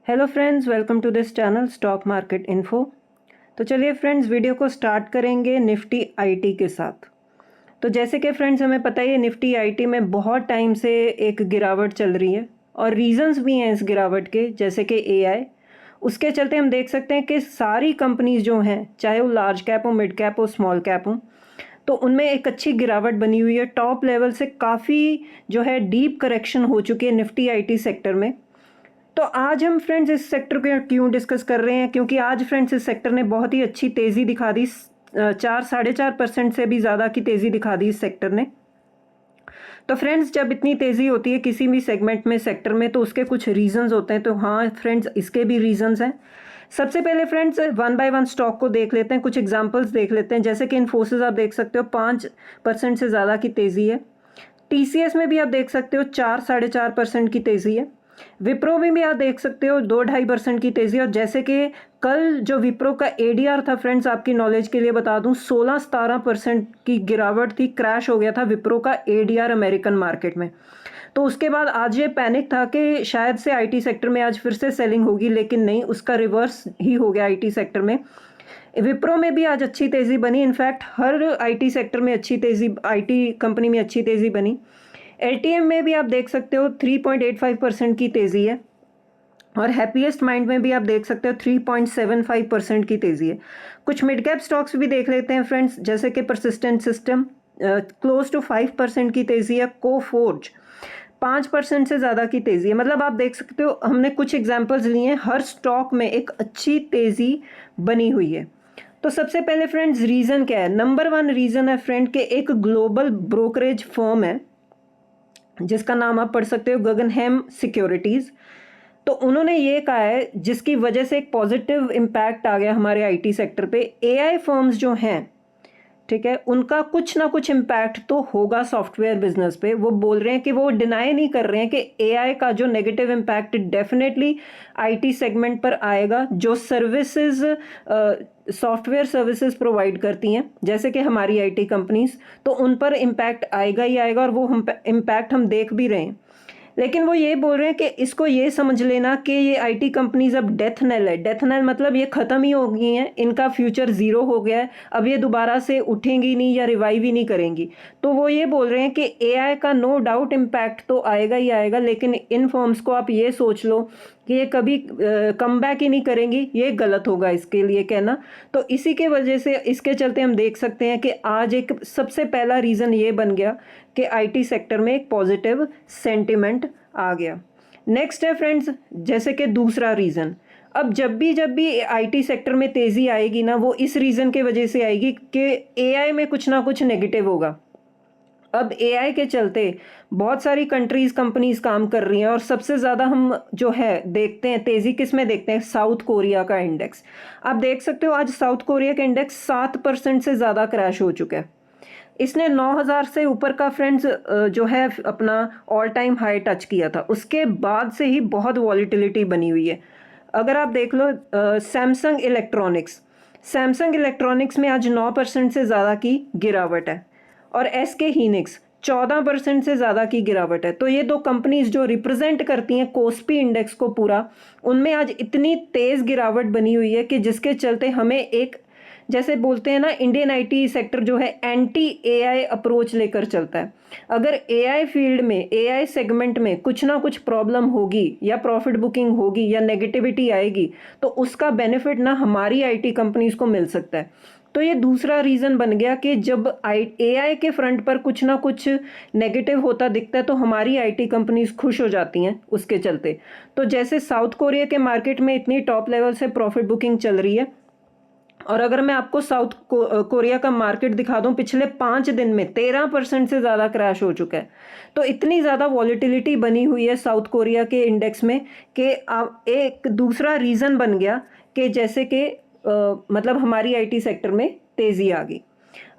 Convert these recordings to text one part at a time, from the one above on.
Hello friends, welcome to this channel stock market info. तो चलिए friends, video को start करेंगे निफ्टी आईटी के साथ। तो जैसे कि फ्रेंड्स हमें पता ही है, निफ्टी आईटी में बहुत टाइम से एक गिरावट चल रही है और रीजंस भी हैं इस गिरावट के, जैसे कि एआई। उसके चलते हम देख सकते हैं कि सारी कंपनीज जो हैं, चाहे वो लार्ज कैप हो, मिड कैप हो, स्मॉल कैप हो, तो उनमें एक अच्छी गिरावट बनी हुई है। टॉप लेवल से काफ़ी जो है डीप करेक्शन हो चुकी है निफ्टी आईटी सेक्टर में। तो आज हम फ्रेंड्स इस सेक्टर को क्यों डिस्कस कर रहे हैं, क्योंकि आज फ्रेंड्स इस सेक्टर ने बहुत ही अच्छी तेज़ी दिखा दी। 4-4.5% से भी ज़्यादा की तेज़ी दिखा दी इस सेक्टर ने। तो फ्रेंड्स, जब इतनी तेज़ी होती है किसी भी सेगमेंट में, सेक्टर में, तो उसके कुछ रीजंस होते हैं। तो हाँ फ्रेंड्स, इसके भी रीजंस हैं। सबसे पहले friends, one by one stock को देख लेते हैं, कुछ एग्जांपल्स देख लेते हैं। जैसे कि इन्फोसिस आप देख सकते हो 5% से ज़्यादा की तेज़ी है। टीसीएस में भी आप देख सकते हो 4-4.5% की तेज़ी है। विप्रो में भी आप देख सकते हो 2-2.5% की तेज़ी। और जैसे कि कल जो विप्रो का एडीआर था फ्रेंड्स, आपकी नॉलेज के लिए बता दूं, 16-17% की गिरावट थी, क्रैश हो गया था विप्रो का एडीआर अमेरिकन मार्केट में। तो उसके बाद आज ये पैनिक था कि शायद से आईटी सेक्टर में आज फिर से सेलिंग होगी, लेकिन नहीं, उसका रिवर्स ही हो गया आईटी सेक्टर में। विप्रो में भी आज अच्छी तेज़ी बनी। इनफैक्ट हर आईटी सेक्टर में अच्छी तेज़ी, आईटी कंपनी में अच्छी तेज़ी बनी। एलटीएम में भी आप देख सकते हो 3.85% की तेज़ी है। और हैप्पीएस्ट माइंड में भी आप देख सकते हो 3.75% की तेज़ी है। कुछ मिड कैप स्टॉक्स भी देख लेते हैं फ्रेंड्स, जैसे कि परसिस्टेंट सिस्टम क्लोज टू 5% की तेज़ी है। कोफोर्ज 5% से ज़्यादा की तेज़ी है। मतलब आप देख सकते हो, हमने कुछ एग्जांपल्स लिए हैं, हर स्टॉक में एक अच्छी तेज़ी बनी हुई है। तो सबसे पहले फ्रेंड्स, रीज़न क्या है? नंबर 1 रीज़न है फ्रेंड कि एक ग्लोबल ब्रोकरेज फर्म है जिसका नाम आप पढ़ सकते हो, गगनहैम सिक्योरिटीज़। तो उन्होंने ये कहा है, जिसकी वजह से एक पॉजिटिव इम्पैक्ट आ गया हमारे आईटी सेक्टर पे। एआई फर्म्स जो हैं, ठीक है, उनका कुछ ना कुछ इम्पैक्ट तो होगा सॉफ्टवेयर बिजनेस पे। वो बोल रहे हैं कि वो डिनाई नहीं कर रहे हैं कि एआई का जो negative impact definitely IT segment पर आएगा। जो सर्विसेज, सॉफ्टवेयर सर्विसेज प्रोवाइड करती हैं, जैसे कि हमारी आईटी कंपनीज, तो उन पर इम्पैक्ट आएगा ही आएगा, और वो इम्पैक्ट हम देख भी रहे हैं। लेकिन वो ये बोल रहे हैं कि इसको ये समझ लेना कि ये आईटी कंपनीज अब डेथ नेल है। डेथ नेल मतलब ये ख़त्म ही हो गई हैं, इनका फ्यूचर ज़ीरो हो गया है, अब ये दोबारा से उठेंगी नहीं या रिवाइव ही नहीं करेंगी। तो वो ये बोल रहे हैं कि एआई का नो डाउट इम्पैक्ट तो आएगा ही आएगा, लेकिन इन फर्म्स को आप ये सोच लो कि ये कभी कम बैक ही नहीं करेंगी, ये गलत होगा इसके लिए कहना। तो इसी के वजह से, इसके चलते हम देख सकते हैं कि आज एक सबसे पहला रीज़न ये बन गया कि आईटी सेक्टर में एक पॉजिटिव सेंटिमेंट आ गया। नेक्स्ट है फ्रेंड्स, जैसे कि दूसरा रीज़न, अब जब भी आईटी सेक्टर में तेज़ी आएगी ना, वो इस रीज़न के वजह से आएगी कि एआई में कुछ ना कुछ नेगेटिव होगा। अब एआई के चलते बहुत सारी कंट्रीज, कंपनीज काम कर रही हैं, और सबसे ज़्यादा हम जो है देखते हैं तेज़ी किस में देखते हैं? साउथ कोरिया का इंडेक्स। आप देख सकते हो आज साउथ कोरिया का इंडेक्स 7% से ज़्यादा क्रैश हो चुका है। इसने 9000 से ऊपर का फ्रेंड्स जो है अपना ऑल टाइम हाई टच किया था। उसके बाद से ही बहुत वॉलीटिलिटी बनी हुई है। अगर आप देख लो सैमसंग इलेक्ट्रॉनिक्स में आज 9% से ज़्यादा की गिरावट है, और एसके हीनिक्स 14% से ज़्यादा की गिरावट है। तो ये दो कंपनीज जो रिप्रेजेंट करती हैं कोस्पी इंडेक्स को पूरा, उनमें आज इतनी तेज़ गिरावट बनी हुई है कि जिसके चलते हमें एक, जैसे बोलते हैं ना, इंडियन आईटी सेक्टर जो है एंटी एआई अप्रोच लेकर चलता है। अगर एआई फील्ड में, एआई सेगमेंट में कुछ ना कुछ प्रॉब्लम होगी, या प्रॉफिट बुकिंग होगी, या नेगेटिविटी आएगी, तो उसका बेनिफिट ना हमारी आईटी कंपनीज को मिल सकता है। तो ये दूसरा रीज़न बन गया कि जब एआई के फ्रंट पर कुछ ना कुछ नेगेटिव होता दिखता है, तो हमारी आईटी कंपनीज खुश हो जाती हैं उसके चलते। तो जैसे साउथ कोरिया के मार्केट में इतनी टॉप लेवल से प्रॉफिट बुकिंग चल रही है, और अगर मैं आपको साउथ कोरिया का मार्केट दिखा दूं, पिछले 5 दिन में 13% से ज़्यादा क्रैश हो चुका है। तो इतनी ज़्यादा वॉलीटिलिटी बनी हुई है साउथ कोरिया के इंडेक्स में कि अब एक दूसरा रीज़न बन गया कि जैसे कि मतलब हमारी आईटी सेक्टर में तेज़ी आ गई।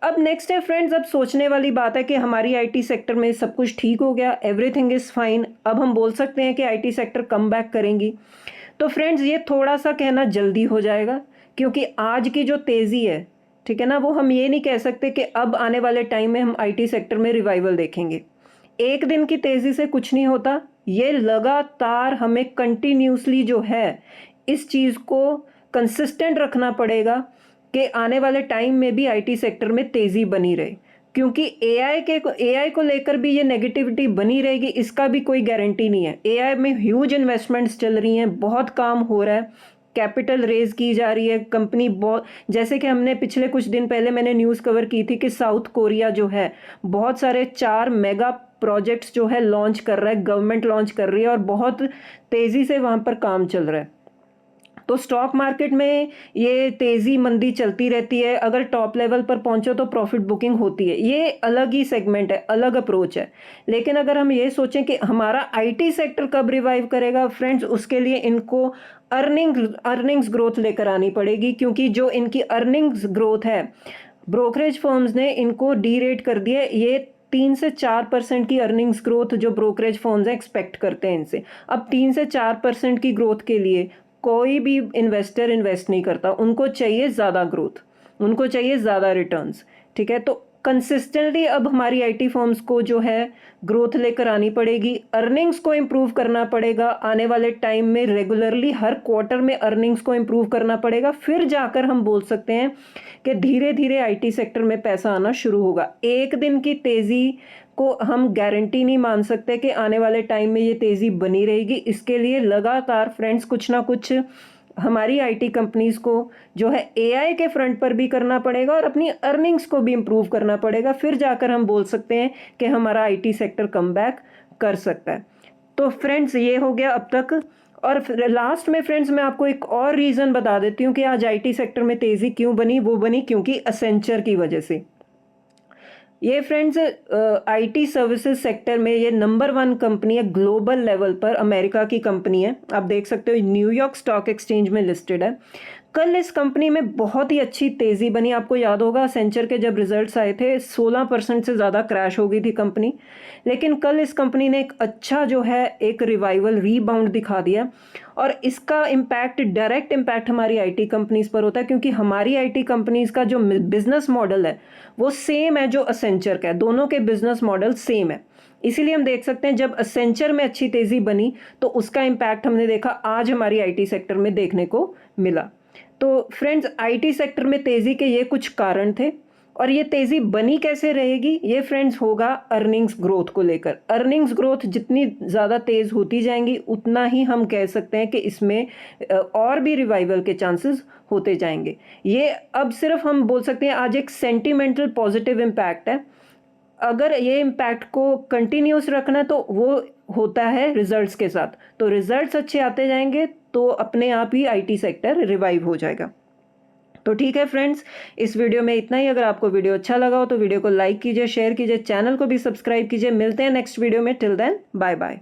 अब नेक्स्ट है फ्रेंड्स, अब सोचने वाली बात है कि हमारी आईटी सेक्टर में सब कुछ ठीक हो गया, एवरीथिंग इज़ फाइन, अब हम बोल सकते हैं कि आईटी सेक्टर कम बैक करेंगी। तो फ्रेंड्स, ये थोड़ा सा कहना जल्दी हो जाएगा, क्योंकि आज की जो तेज़ी है, ठीक है ना, वो हम ये नहीं कह सकते कि अब आने वाले टाइम में हम आईटी सेक्टर में रिवाइवल देखेंगे। एक दिन की तेज़ी से कुछ नहीं होता, ये लगातार हमें कंटिन्यूसली जो है इस चीज़ को कंसिस्टेंट रखना पड़ेगा कि आने वाले टाइम में भी आईटी सेक्टर में तेज़ी बनी रहे, क्योंकि एआई को लेकर भी ये नेगेटिविटी बनी रहेगी, इसका भी कोई गारंटी नहीं है। एआई में ह्यूज इन्वेस्टमेंट्स चल रही हैं, बहुत काम हो रहा है, कैपिटल रेज की जा रही है, कंपनी बहुत, जैसे कि हमने पिछले कुछ दिन पहले मैंने न्यूज़ कवर की थी कि साउथ कोरिया जो है बहुत सारे 4 मेगा प्रोजेक्ट्स जो है लॉन्च कर रहा है, गवर्नमेंट लॉन्च कर रही है और बहुत तेज़ी से वहाँ पर काम चल रहा है। तो स्टॉक मार्केट में ये तेज़ी मंदी चलती रहती है, अगर टॉप लेवल पर पहुंचो तो प्रॉफिट बुकिंग होती है, ये अलग ही सेगमेंट है, अलग अप्रोच है। लेकिन अगर हम ये सोचें कि हमारा आईटी सेक्टर कब रिवाइव करेगा फ्रेंड्स, उसके लिए इनको अर्निंग्स ग्रोथ लेकर आनी पड़ेगी, क्योंकि जो इनकी अर्निंग्स ग्रोथ है ब्रोकरेज फर्म्स ने इनको डी रेट कर दिया। ये 3 से 4% की अर्निंग्स ग्रोथ जो ब्रोकरेज फर्म्स एक्सपेक्ट करते हैं इनसे। अब 3 से 4% की ग्रोथ के लिए कोई भी इन्वेस्टर इन्वेस्ट नहीं करता, उनको चाहिए ज़्यादा ग्रोथ, उनको चाहिए ज़्यादा रिटर्न्स। ठीक है, तो कंसिस्टेंटली अब हमारी आईटी फर्म्स को जो है ग्रोथ लेकर आनी पड़ेगी, अर्निंग्स को इम्प्रूव करना पड़ेगा, आने वाले टाइम में रेगुलरली हर क्वार्टर में अर्निंग्स को इम्प्रूव करना पड़ेगा, फिर जाकर हम बोल सकते हैं कि धीरे धीरे आईटी सेक्टर में पैसा आना शुरू होगा। एक दिन की तेज़ी को हम गारंटी नहीं मान सकते कि आने वाले टाइम में ये तेज़ी बनी रहेगी। इसके लिए लगातार फ्रेंड्स कुछ ना कुछ हमारी आईटी कंपनीज़ को जो है एआई के फ्रंट पर भी करना पड़ेगा और अपनी अर्निंग्स को भी इम्प्रूव करना पड़ेगा, फिर जाकर हम बोल सकते हैं कि हमारा आईटी सेक्टर कमबैक कर सकता है। तो फ्रेंड्स ये हो गया अब तक। और लास्ट में फ्रेंड्स मैं आपको एक और रीज़न बता देती हूँ कि आज आईटी सेक्टर में तेज़ी क्यों बनी। वो बनी क्योंकि एसेंचर की वजह से। ये फ्रेंड्स आईटी सर्विसेज सेक्टर में ये नंबर 1 कंपनी है ग्लोबल लेवल पर, अमेरिका की कंपनी है, आप देख सकते हो न्यूयॉर्क स्टॉक एक्सचेंज में लिस्टेड है। कल इस कंपनी में बहुत ही अच्छी तेज़ी बनी। आपको याद होगा एसेंचर के जब रिजल्ट्स आए थे 16% से ज़्यादा क्रैश हो गई थी कंपनी, लेकिन कल इस कंपनी ने एक अच्छा जो है एक रिवाइवल रीबाउंड दिखा दिया। और इसका इम्पैक्ट, डायरेक्ट इम्पैक्ट हमारी आईटी कंपनीज़ पर होता है, क्योंकि हमारी आईटी कंपनीज़ का जो बिज़नेस मॉडल है वो सेम है जो एसेंचर का है, दोनों के बिज़नेस मॉडल सेम है। इसीलिए हम देख सकते हैं जब एसेंचर में अच्छी तेज़ी बनी तो उसका इम्पैक्ट हमने देखा आज हमारी आईटी सेक्टर में देखने को मिला। तो फ्रेंड्स आईटी सेक्टर में तेज़ी के ये कुछ कारण थे, और ये तेज़ी बनी कैसे रहेगी, ये फ्रेंड्स होगा अर्निंग्स ग्रोथ को लेकर। अर्निंग्स ग्रोथ जितनी ज़्यादा तेज़ होती जाएंगी उतना ही हम कह सकते हैं कि इसमें और भी रिवाइवल के चांसेस होते जाएंगे। ये अब सिर्फ हम बोल सकते हैं आज एक सेंटिमेंटल पॉजिटिव इम्पैक्ट है। अगर ये इम्पैक्ट को कंटिन्यूस रखना है तो वो होता है रिजल्ट्स के साथ, तो रिजल्ट्स अच्छे आते जाएंगे तो अपने आप ही आईटी सेक्टर रिवाइव हो जाएगा। तो ठीक है फ्रेंड्स, इस वीडियो में इतना ही। अगर आपको वीडियो अच्छा लगा हो तो वीडियो को लाइक कीजिए, शेयर कीजिए, चैनल को भी सब्सक्राइब कीजिए। मिलते हैं नेक्स्ट वीडियो में। Till then bye bye.